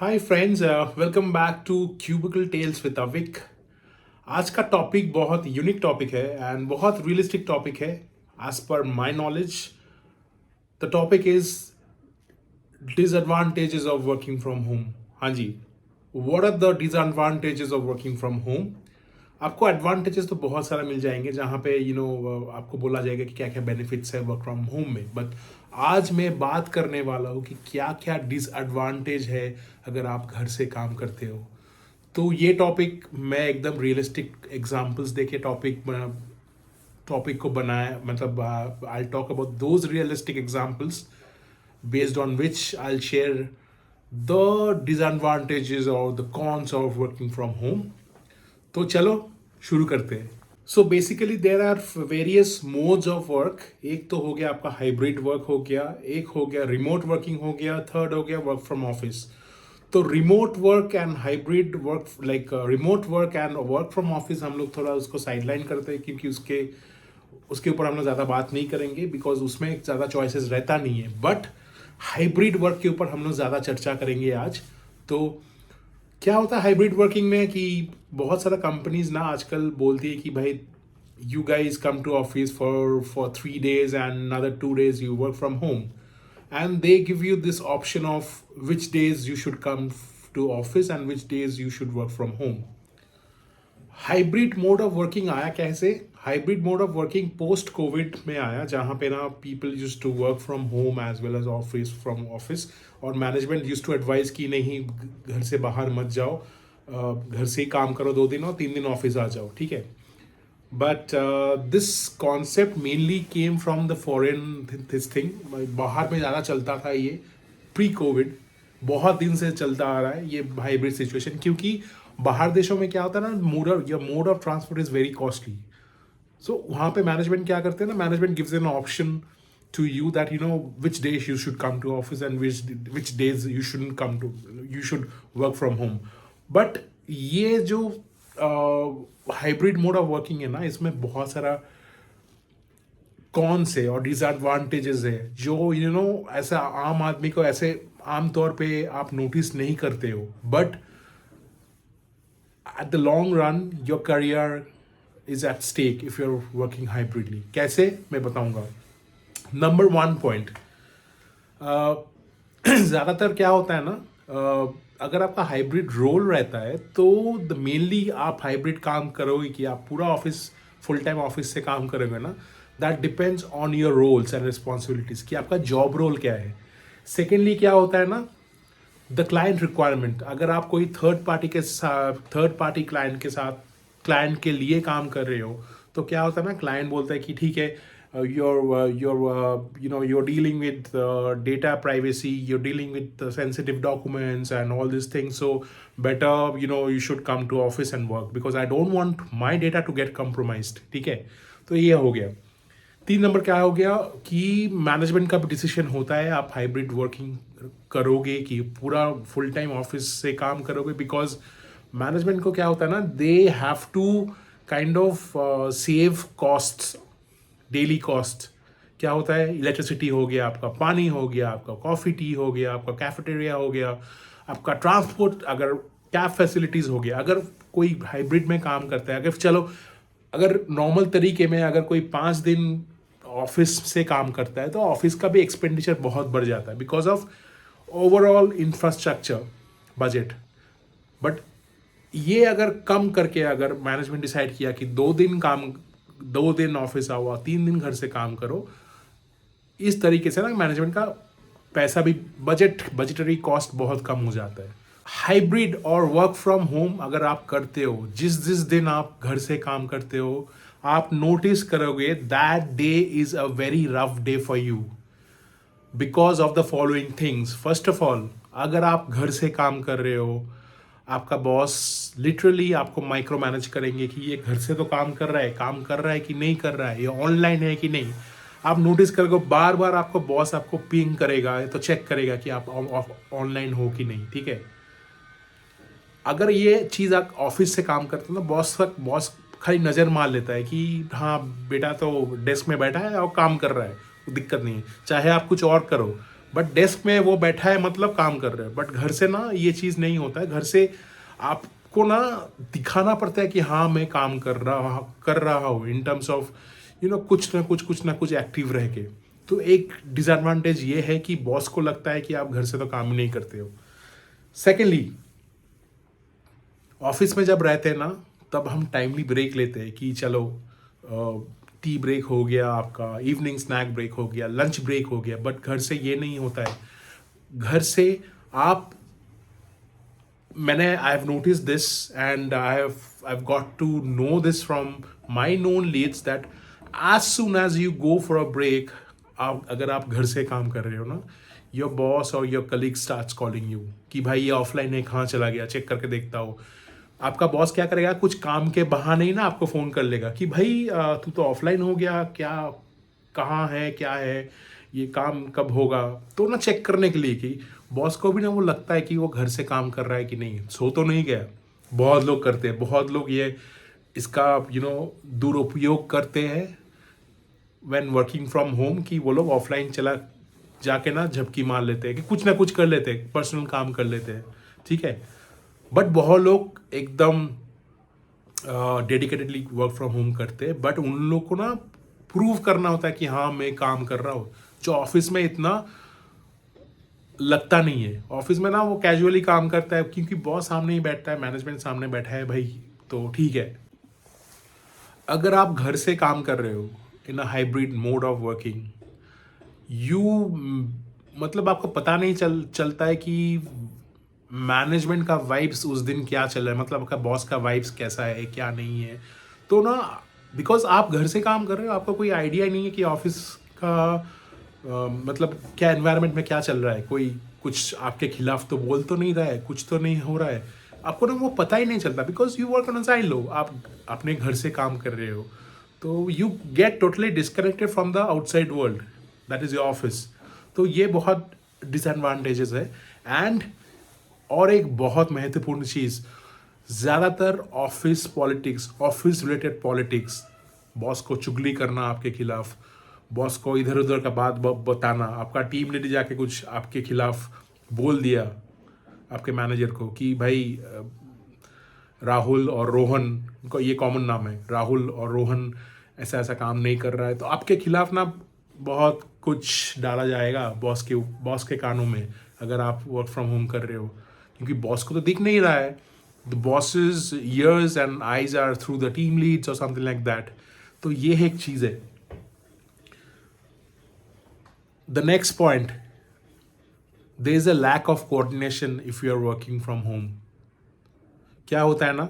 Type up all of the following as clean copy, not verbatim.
Hi friends, welcome back to Cubicle Tales with Avik. आज का topic बहुत यूनिक टॉपिक है एंड बहुत रियलिस्टिक टॉपिक है। As per my knowledge the topic is disadvantages of working from home. हाँ जी, what are the disadvantages of working from home. आपको advantages तो बहुत सारा मिल जाएंगे जहाँ पे आपको बोला जाएगा कि क्या क्या बेनिफिट्स है वर्क फ्रॉम होम में, बट आज मैं बात करने वाला हूँ कि क्या क्या डिसएडवांटेज है अगर आप घर से काम करते हो। तो ये टॉपिक मैं एकदम रियलिस्टिक एग्जांपल्स देके टॉपिक को बनाया, मतलब I talk about those realistic examples based on which I'll share the disadvantages or the cons of working from home. तो चलो शुरू करते हैं। So basically there are various modes of work. एक तो हो गया आपका हाइब्रिड वर्क हो गया, एक हो गया रिमोट वर्किंग हो गया, थर्ड हो गया वर्क फ्रॉम ऑफिस। तो remote work and hybrid work, like remote work and work from office, हम लोग थोड़ा उसको साइडलाइन करते हैं क्योंकि उसके उसके ऊपर हम लोग ज़्यादा बात नहीं करेंगे बिकॉज उसमें ज़्यादा चॉइसेस रहता नहीं है। बट हाइब्रिड वर्क के ऊपर हम लोग ज़्यादा चर्चा करेंगे आज। तो क्या होता है हाइब्रिड वर्किंग में कि बहुत सारा कंपनीज ना आजकल बोलती है कि भाई you guys come to office for 3 days and another 2 days you work from home, and they give you this option of which days you should come to office and which days you should work from home. Hybrid mode of working आया कैसे? Hybrid mode of working post covid में आया जहाँ पे ना people use to work from home as well as office from office, और management use to advice कि नहीं घर से बाहर मत जाओ, घर से ही काम करो 2 दिन और 3 दिन ऑफिस आ जाओ, ठीक है। But this concept mainly came from the foreign, this thing बाहर में ज़्यादा चलता था ये प्री कोविड। बहुत दिन से चलता आ रहा है ये हाइब्रिड सिचुएशन, क्योंकि बाहर देशों में क्या होता है ना, mode of transport is very costly. So वहाँ पे मैनेजमेंट क्या करते हैं ना, management gives an option to you that which days you should come to office and which days you shouldn't come to, you should work from home. But ये जो hybrid mode of working है ना, इसमें बहुत सारा कौन से और डिसएडवांटेजेस है जो ऐसा आम आदमी को ऐसे आम तौर पे आप नोटिस नहीं करते हो, but at the long run your career is at stake if you are working hybridly. कैसे मैं बताऊंगा। नंबर 1 पॉइंट, ज़्यादातर क्या होता है ना, अगर आपका हाइब्रिड रोल रहता है तो मेनली आप हाइब्रिड काम करोगे कि आप पूरा ऑफिस फुल टाइम ऑफिस से काम करोगे ना, that depends on your roles and responsibilities कि आपका जॉब रोल क्या है। सेकेंडली क्या होता है ना, द क्लाइंट रिक्वायरमेंट। अगर आप कोई थर्ड पार्टी क्लाइंट के साथ, क्लाइंट के लिए काम कर रहे हो, तो क्या होता है ना, क्लाइंट बोलता है कि ठीक है, you're dealing with data privacy, you're dealing with sensitive documents and all these things, so better you should come to office and work because I don't want my data to get compromised, ठीक है। तो ये हो गया। 3 number क्या हो गया कि मैनेजमेंट का भी डिसीजन होता है आप हाइब्रिड वर्किंग करोगे कि पूरा फुल टाइम ऑफिस से काम करोगे, बिकॉज मैनेजमेंट को क्या होता है ना, they have to kind of save costs, daily cost. क्या होता है, इलेक्ट्रिसिटी हो गया, आपका पानी हो गया, आपका कॉफ़ी टी हो गया, आपका कैफेटेरिया हो गया, आपका ट्रांसपोर्ट, अगर कैब फैसिलिटीज़ हो गया। अगर कोई हाइब्रिड में काम करता है, अगर नॉर्मल तरीके में अगर कोई 5 दिन ऑफिस से काम करता है तो ऑफिस का भी एक्सपेंडिचर बहुत बढ़ जाता है because of overall infrastructure budget. But ये अगर कम करके अगर मैनेजमेंट डिसाइड किया कि 2 दिन ऑफिस आओ, 3 दिन घर से काम करो, इस तरीके से ना मैनेजमेंट का पैसा भी, बजटरी कॉस्ट बहुत कम हो जाता है। हाइब्रिड और वर्क फ्रॉम होम अगर आप करते हो, जिस जिस दिन आप घर से काम करते हो, आप नोटिस करोगे that day is a very rough day for you because of the following things. First of all, अगर आप घर से काम कर रहे हो, आपका बॉस लिटरली आपको माइक्रो मैनेज करेंगे कि ये घर से तो काम कर रहा है कि नहीं कर रहा है, ये ऑनलाइन है कि नहीं। आप नोटिस करोगे बार बार आपको बॉस आपको पिंग करेगा, तो चेक करेगा कि आप ऑनलाइन हो कि नहीं, ठीक है। अगर ये चीज़ आप ऑफिस से काम करते हो ना, बॉस खाली नज़र मार लेता है कि हाँ बेटा तो डेस्क में बैठा है और काम कर रहा है, दिक्कत नहीं है, चाहे आप कुछ और करो। बट डेस्क में वो बैठा है मतलब काम कर रहा है। बट घर से ना ये चीज़ नहीं होता है। घर से आपको ना दिखाना पड़ता है कि हाँ मैं काम कर रहा हूँ इन टर्म्स ऑफ कुछ ना कुछ एक्टिव रह के। तो एक डिसएडवांटेज ये है कि बॉस को लगता है कि आप घर से तो काम ही नहीं करते हो। सेकेंडली, ऑफिस में जब रहते हैं ना तब हम टाइमली ब्रेक लेते हैं कि चलो टी ब्रेक हो गया, आपका इवनिंग स्नैक ब्रेक हो गया, लंच ब्रेक हो गया। बट घर से ये नहीं होता है। घर से आप I have notice this and I have got to know this from my known leads that as soon as you go for a break, आप अगर आप घर से काम कर रहे हो ना, योर बॉस और your colleague starts calling you कि भाई ये ऑफलाइन है, कहाँ चला गया, चेक करके देखता हो। आपका बॉस क्या करेगा, कुछ काम के बहाने ही ना आपको फ़ोन कर लेगा कि भाई तू तो ऑफलाइन हो गया, क्या कहाँ है, क्या है, ये काम कब होगा। तो ना चेक करने के लिए कि बॉस को भी ना वो लगता है कि वो घर से काम कर रहा है कि नहीं, सो तो नहीं गया। बहुत लोग करते हैं, बहुत लोग ये इसका दुरुपयोग करते हैं व्हेन वर्किंग फ्रॉम होम, कि वो लोग ऑफलाइन चला जाके ना झपकी मार लेते हैं कि कुछ ना कुछ कर लेते हैं, पर्सनल काम कर लेते हैं, ठीक है। बट बहुत लोग एकदम डेडिकेटेडली वर्क फ्रॉम होम करते हैं। बट उन लोग को ना प्रूव करना होता है कि हाँ मैं काम कर रहा हूँ, जो ऑफिस में इतना लगता नहीं है। ऑफिस में ना वो कैजुअली काम करता है क्योंकि बॉस सामने ही बैठता है, मैनेजमेंट सामने बैठा है भाई, तो ठीक है। अगर आप घर से काम कर रहे हो in a hybrid mode of working, you मतलब आपको पता नहीं चलता है कि मैनेजमेंट का वाइब्स उस दिन क्या चल रहा है, मतलब आपका बॉस का वाइब्स कैसा है, क्या नहीं है। तो ना बिकॉज आप घर से काम कर रहे हो, आपको कोई आइडिया नहीं है कि ऑफिस का मतलब क्या एनवायरनमेंट में क्या चल रहा है, कोई कुछ आपके खिलाफ तो बोल तो नहीं रहा है, कुछ तो नहीं हो रहा है, आपको ना वो पता ही नहीं चलता because you work on side लो, आप अपने घर से काम कर रहे हो। तो you get totally disconnected from the outside world, that is your office. तो ये बहुत डिसएडवांटेजेस है। एंड और एक बहुत महत्वपूर्ण चीज़, ज़्यादातर office politics, office related politics, boss को चुगली करना आपके खिलाफ, बॉस को इधर उधर का बात बताना, आपका टीम लीडर जाके कुछ आपके खिलाफ बोल दिया आपके मैनेजर को कि भाई राहुल और रोहन, उनको ये कॉमन नाम है, राहुल और रोहन ऐसा ऐसा काम नहीं कर रहा है, तो आपके खिलाफ ना बहुत कुछ डाला जाएगा बॉस के कानों में अगर आप वर्क फ्रॉम होम कर रहे हो, क्योंकि बॉस को तो दिख नहीं रहा है। The bosses ears and eyes are through the team leads और समथिंग लाइक दैट। तो ये एक चीज़ है। The next point, there is a lack of coordination if you are working from home. क्या होता है ना,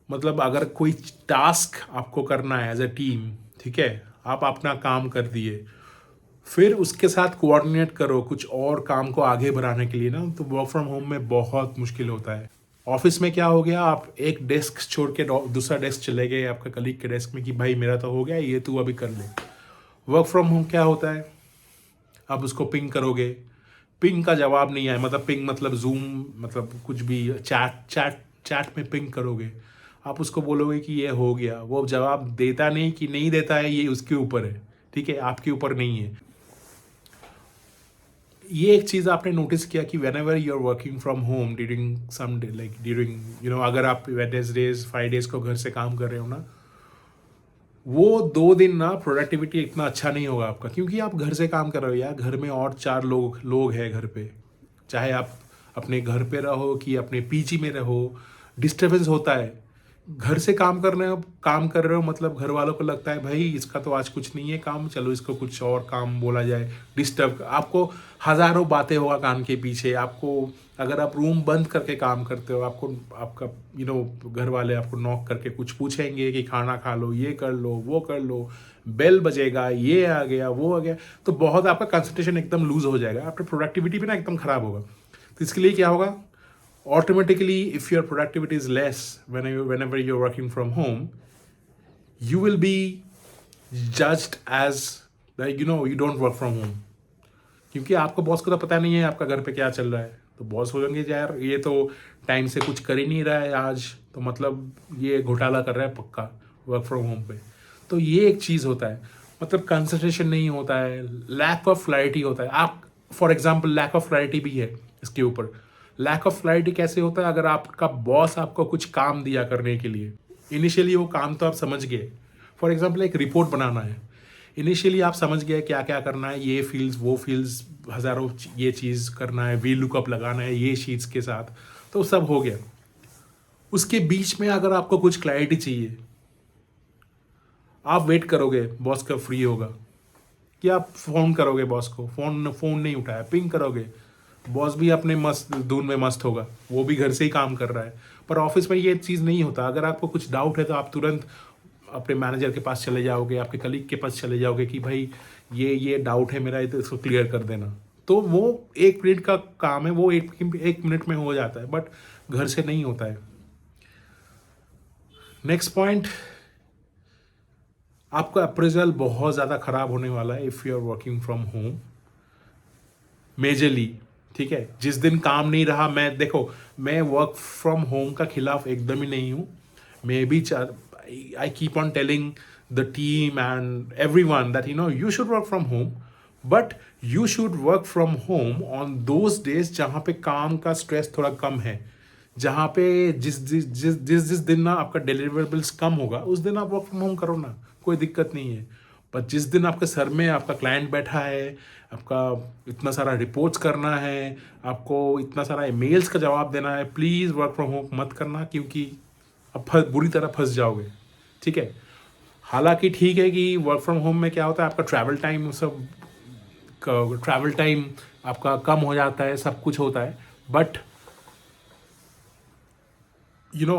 मतलब अगर कोई टास्क आपको करना है एज अ टीम, ठीक है, आप अपना काम कर दिए, फिर उसके साथ कोऑर्डिनेट करो कुछ और काम को आगे बढ़ाने के लिए ना, तो वर्क फ्रॉम होम में बहुत मुश्किल होता है। ऑफिस में क्या हो गया, आप एक डेस्क छोड़ के दूसरा डेस्क चले गए आपका कलीग के डेस्क में कि भाई मेरा तो हो गया, ये तू अभी कर ले। वर्क फ्रॉम होम क्या होता है, आप उसको पिंग करोगे, पिंग का जवाब नहीं आए, मतलब पिंग मतलब जूम, मतलब कुछ भी चैट में पिंग करोगे, आप उसको बोलोगे कि ये हो गया, वो जवाब देता नहीं कि नहीं देता है, ये उसके ऊपर है, ठीक है, आपके ऊपर नहीं है। ये एक चीज़ आपने नोटिस किया कि whenever you are working from home during some day, like during अगर आप वेडनेसडेज 5 डेज को घर से काम कर रहे हो ना, वो 2 दिन ना प्रोडक्टिविटी इतना अच्छा नहीं होगा आपका, क्योंकि आप घर से काम कर रहे हो यार, घर में और 4 लोग हैं घर पे, चाहे आप अपने घर पे रहो कि अपने पीजी में रहो, डिस्टर्बेंस होता है। घर से काम कर रहे हो मतलब घर वालों को लगता है भाई इसका तो आज कुछ नहीं है काम, चलो इसको कुछ और काम बोला जाए, डिस्टर्ब, आपको हज़ारों बातें होगा कान के पीछे। आपको अगर आप रूम बंद करके काम करते हो, आपको आपका घर वाले आपको नॉक करके कुछ पूछेंगे कि खाना खा लो, ये कर लो, वो कर लो, बेल बजेगा, ये आ गया, वो आ गया, तो बहुत आपका कंसंट्रेशन एकदम लूज हो जाएगा, आपका प्रोडक्टिविटी भी ना एकदम खराब होगा। तो इसके लिए क्या होगा, automatically if your productivity is less whenever you're working from home, you will be judged as that you don't work from home, क्योंकि आपको बॉस को तो पता नहीं है आपका घर पे क्या चल रहा है। तो बॉस बोलेंगे यार ये तो टाइम से कुछ कर ही नहीं रहा है आज, तो मतलब ये घोटाला कर रहा है पक्का वर्क फ्रॉम होम पे। तो ये एक चीज़ होता है, मतलब कंसंट्रेशन नहीं होता है, लैक ऑफ क्लैरिटी होता है। आप for example lack of clarity भी है इसके ऊपर। लैक ऑफ क्लैरिटी कैसे होता है? अगर आपका बॉस आपको कुछ काम दिया करने के लिए, इनिशियली वो काम तो आप समझ गए। फॉर एग्जाम्पल एक रिपोर्ट बनाना है, इनिशियली आप समझ गए क्या क्या करना है, ये फील्ड्स वो फील्ड्स हज़ारों ये चीज़ करना है, वी लुकअप लगाना है ये शीट्स के साथ, तो सब हो गया। उसके बीच में अगर आपको कुछ क्लैरिटी चाहिए, आप वेट करोगे बॉस कब फ्री होगा, कि आप फ़ोन करोगे बॉस को, फ़ोन नहीं उठाया, पिंग करोगे, बॉस भी अपने मस्त धुन में मस्त होगा, वो भी घर से ही काम कर रहा है। पर ऑफिस में ये चीज़ नहीं होता। अगर आपको कुछ डाउट है तो आप तुरंत अपने मैनेजर के पास चले जाओगे, आपके कलीग के पास चले जाओगे कि भाई ये डाउट है मेरा, तो इसको क्लियर कर देना। तो वो 1 मिनट का काम है, वो एक मिनट में हो जाता है, बट घर से नहीं होता है। नेक्स्ट पॉइंट, आपका अप्रेजल बहुत ज़्यादा ख़राब होने वाला है if you are working from home, majorly. ठीक है, जिस दिन काम नहीं रहा, मैं देखो, मैं वर्क फ्रॉम होम का खिलाफ एकदम ही नहीं हूँ। मैं भी I keep on telling the team and every one that you should work from home, but you should work from home on those days जहाँ पे काम का स्ट्रेस थोड़ा कम है, जहाँ पे जिस दिन ना आपका डिलीवरेबल्स कम होगा, उस दिन आप वर्क फ्रॉम होम करो ना, कोई दिक्कत नहीं है। पर जिस दिन आपके सर में आपका क्लाइंट बैठा है, आपका इतना सारा रिपोर्ट्स करना है, आपको इतना सारा ईमेल्स का जवाब देना है, प्लीज़ वर्क फ्रॉम होम मत करना, क्योंकि आप बुरी तरह फंस जाओगे। ठीक है, हालांकि ठीक है कि वर्क फ्रॉम होम में क्या होता है, आपका ट्रैवल टाइम आपका कम हो जाता है, सब कुछ होता है, बट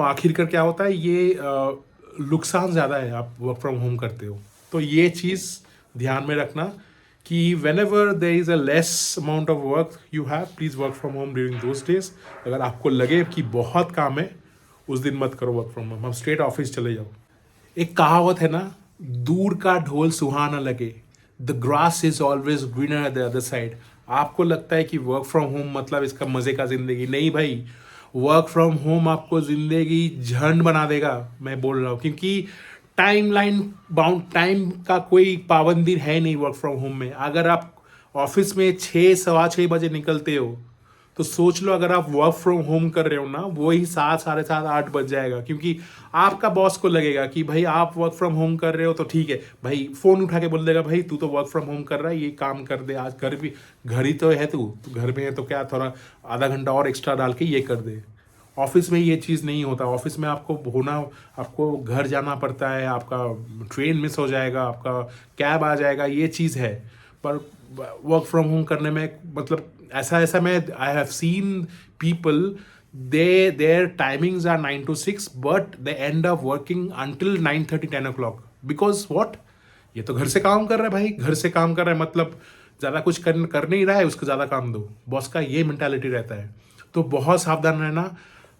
आखिरकार क्या होता है, ये नुकसान ज़्यादा है आप वर्क फ्रॉम होम करते हो। तो ये चीज़ ध्यान में रखना कि when ever there is a less amount of work you have, please work from home during those days. अगर आपको लगे कि बहुत काम है, उस दिन मत करो वर्क फ्रॉम होम, हम स्ट्रेट ऑफिस चले जाओ। एक कहावत है ना, दूर का ढोल सुहाना लगे, the grass is always greener at the other side. आपको लगता है कि वर्क फ्रॉम होम मतलब इसका मज़े का ज़िंदगी, नहीं भाई। वर्क फ्रॉम होम आपको ज़िंदगी झंड बना देगा, मैं बोल रहा हूँ, क्योंकि टाइम का कोई पाबंदी है नहीं वर्क फ्रॉम होम में। अगर आप ऑफिस में 6 सवा 6 बजे निकलते हो, तो सोच लो अगर आप वर्क फ्रॉम होम कर रहे हो ना, वही 7 साढ़े 7 8 बज जाएगा, क्योंकि आपका बॉस को लगेगा कि भाई आप वर्क फ्रॉम होम कर रहे हो तो ठीक है भाई, फ़ोन उठा के बोल देगा भाई तू तो वर्क फ्रॉम होम कर रहा है, ये काम कर दे आज, घर ही तो है, तू घर में है तो क्या, थोड़ा आधा घंटा और एक्स्ट्रा डाल के ये कर दे। ऑफिस में ये चीज़ नहीं होता। ऑफिस में आपको घर जाना पड़ता है, आपका ट्रेन मिस हो जाएगा, आपका कैब आ जाएगा, ये चीज़ है। पर वर्क फ्रॉम होम करने में मतलब ऐसा मैं I have seen people, their timings are 9 to 6, but they end up working until 9:30 10 o'clock। Because what, ये तो घर से काम कर रहा है भाई, घर से काम कर रहा है मतलब ज़्यादा कुछ कर नहीं रहा है, उसको ज़्यादा काम दो, बॉस का ये मेंटालिटी रहता है। तो बहुत सावधान रहना,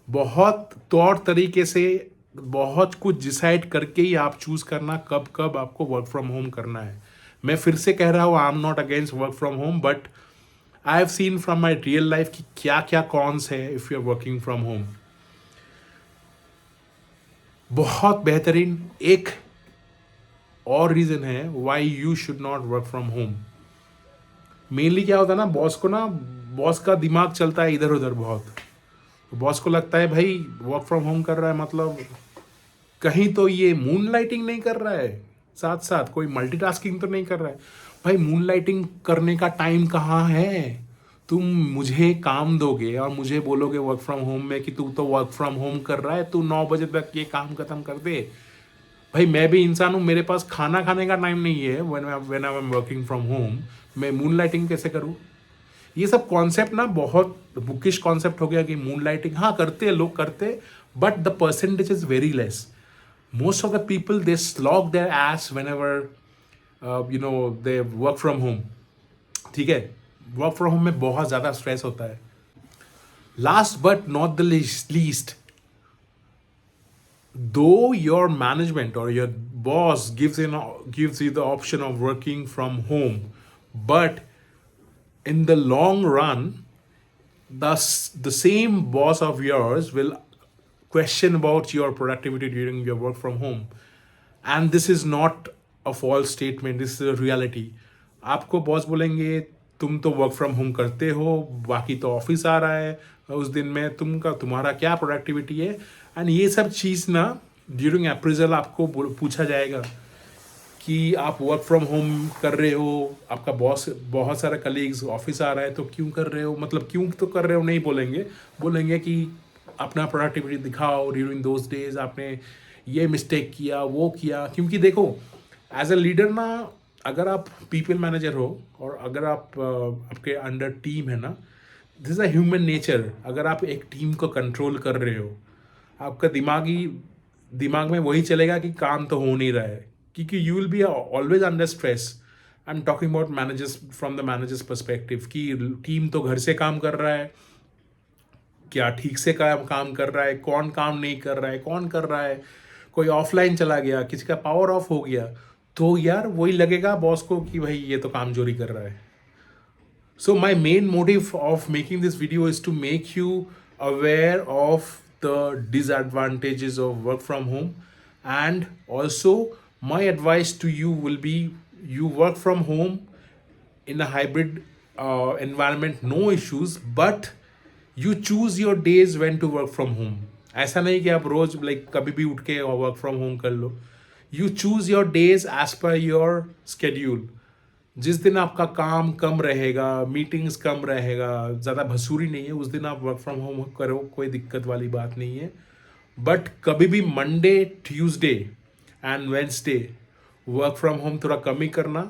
बहुत तौर तरीके से, बहुत कुछ डिसाइड करके ही आप चूज़ करना कब कब आपको वर्क फ्रॉम होम करना है। मैं फिर से कह रहा हूँ, I am not against work from home, but I have seen from my real life कि क्या क्या कॉन्स है if you are working from home. बहुत बेहतरीन एक और रीज़न है why you should not work from home. Mainly क्या होता है ना, बॉस का दिमाग चलता है इधर उधर बहुत। तो बॉस को लगता है भाई वर्क फ्रॉम होम कर रहा है मतलब कहीं तो ये मून लाइटिंग नहीं कर रहा है, साथ साथ कोई मल्टीटास्किंग तो नहीं कर रहा है। भाई मून लाइटिंग करने का टाइम कहाँ है? तुम मुझे काम दोगे और मुझे बोलोगे वर्क फ्रॉम होम में कि तू तो वर्क फ्रॉम होम कर रहा है, तू 9 बजे तक ये काम खत्म कर दे। भाई मैं भी इंसान हूँ, मेरे पास खाना खाने का टाइम नहीं है when I am working from home, मैं मून लाइटिंग कैसे करूँ? ये सब कॉन्सेप्ट ना बहुत बुकिश कॉन्सेप्ट हो गया कि मून लाइटिंग हाँ करते हैं, लोग करते, but the percentage is very less. Most of the people they slog their ass whenever they work from home. ठीक है, वर्क फ्रॉम होम में बहुत ज़्यादा स्ट्रेस होता है। Last but not the least, though your management or your boss gives you the option of working from home, but in the long run, the same boss of yours will question about your productivity during your work from home. And this is not a false statement, this is a reality. आपको boss बोलेंगे तुम तो work from home करते हो, बाकी तो office आ रहा है उस दिन में, तुम्हारा क्या प्रोडक्टिविटी है। एंड ये सब चीज़ ना ड्यूरिंग अप्रेजल आपको पूछा जाएगा कि आप वर्क फ्रॉम होम कर रहे हो, आपका बॉस, बहुत सारे कलीग्स ऑफिस आ रहा है तो क्यों कर रहे हो, मतलब क्यों तो कर रहे हो नहीं बोलेंगे, बोलेंगे कि अपना प्रोडक्टिविटी दिखाओ, ड्यूरिंग दोज डेज आपने ये मिस्टेक किया, वो किया। क्योंकि देखो एज अ लीडर ना, अगर आप पीपल मैनेजर हो और अगर आप आपके अंडर टीम है ना, this is a human nature. अगर आप एक टीम को कंट्रोल कर रहे हो, आपका दिमाग में वही चलेगा कि काम तो हो नहीं रहा है, क्योंकि you will be always under stress. I am talking about managers, from the managers perspective, कि टीम तो घर से काम कर रहा है, क्या ठीक से काम कर रहा है, कौन काम नहीं कर रहा है, कौन कर रहा है, कोई ऑफलाइन चला गया, किसी का पावर ऑफ हो गया, तो यार वही लगेगा बॉस को कि भाई ये तो काम चोरी कर रहा है। So my main motive of making this video is to make you aware of the disadvantages of work from home, and also my advice to you will be, you work from home in a hybrid environment, no issues, but you choose your days when to work from home. ऐसा नहीं कि आप रोज कभी भी उठ के work from home कर लो। You choose your days as per your schedule. जिस दिन आपका काम कम रहेगा, मीटिंग्स कम रहेगा, ज़्यादा भसूरी नहीं है, उस दिन आप वर्क फ्रॉम होम करो, कोई दिक्कत वाली बात नहीं है। बट कभी भी Monday, Tuesday and Wednesday work from home थोड़ा कम ही करना,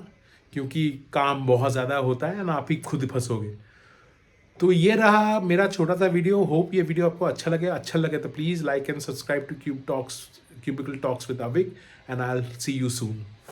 क्योंकि काम बहुत ज़्यादा होता है ना, आप ही खुद फंसोगे। तो ये रहा मेरा छोटा सा वीडियो। होप ये वीडियो आपको अच्छा लगे तो please like and subscribe to Cubicle Talks with Avik, and I will see you soon.